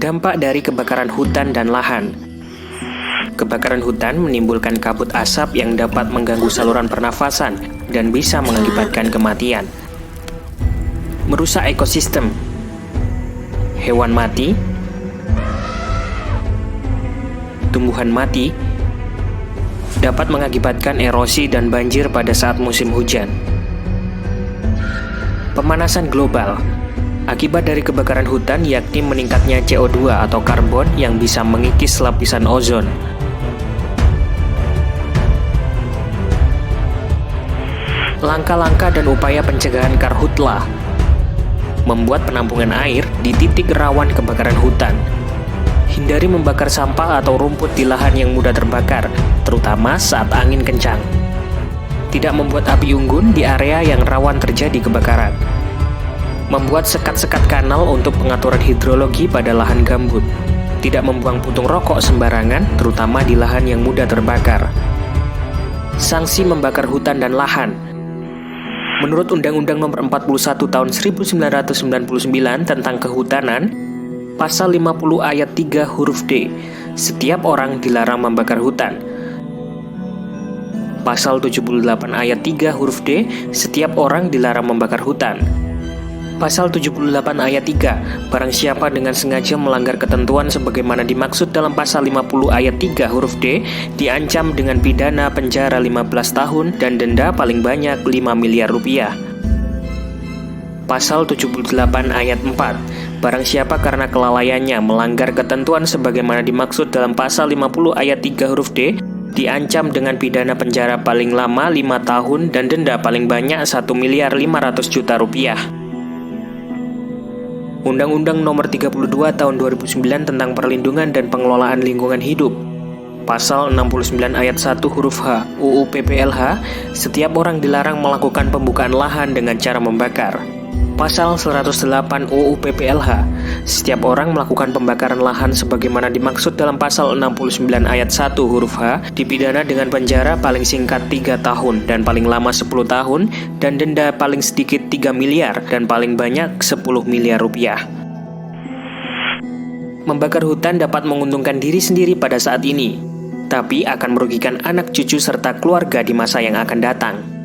Dampak dari kebakaran hutan dan lahan. Kebakaran hutan menimbulkan kabut asap yang dapat mengganggu saluran pernafasan dan bisa mengakibatkan kematian. Merusak ekosistem. Hewan mati, tumbuhan mati, dapat mengakibatkan erosi dan banjir pada saat musim hujan. Pemanasan global. Akibat dari kebakaran hutan yakni meningkatnya CO2 atau karbon yang bisa mengikis lapisan ozon. Langkah-langkah dan upaya pencegahan karhutlah. Membuat penampungan air di titik rawan kebakaran hutan. Hindari membakar sampah atau rumput di lahan yang mudah terbakar, terutama saat angin kencang. Tidak membuat api unggun di area yang rawan terjadi kebakaran. Membuat sekat-sekat kanal untuk pengaturan hidrologi pada lahan gambut. Tidak membuang puntung rokok sembarangan, terutama di lahan yang mudah terbakar. Sanksi membakar hutan dan lahan. Menurut Undang-Undang Nomor 41 Tahun 1999 tentang Kehutanan, Pasal 50 Ayat 3 huruf D, setiap orang dilarang membakar hutan. Pasal 78 Ayat 3 huruf D, setiap orang dilarang membakar hutan. Pasal 78 ayat 3, barang siapa dengan sengaja melanggar ketentuan sebagaimana dimaksud dalam pasal 50 ayat 3 huruf D, diancam dengan pidana penjara 15 tahun dan denda paling banyak 5 miliar rupiah. Pasal 78 ayat 4, barang siapa karena kelalaiannya melanggar ketentuan sebagaimana dimaksud dalam pasal 50 ayat 3 huruf D, diancam dengan pidana penjara paling lama 5 tahun dan denda paling banyak 1 miliar 500 juta rupiah. Undang-Undang Nomor 32 Tahun 2009 tentang Perlindungan dan Pengelolaan Lingkungan Hidup. Pasal 69 ayat 1 huruf H UU PPLH, setiap orang dilarang melakukan pembukaan lahan dengan cara membakar. Pasal 108 UU PPLH, setiap orang melakukan pembakaran lahan sebagaimana dimaksud dalam pasal 69 ayat 1 huruf H dipidana dengan penjara paling singkat 3 tahun dan paling lama 10 tahun dan denda paling sedikit 3 miliar dan paling banyak 10 miliar rupiah. Membakar hutan dapat menguntungkan diri sendiri pada saat ini, tapi akan merugikan anak cucu serta keluarga di masa yang akan datang.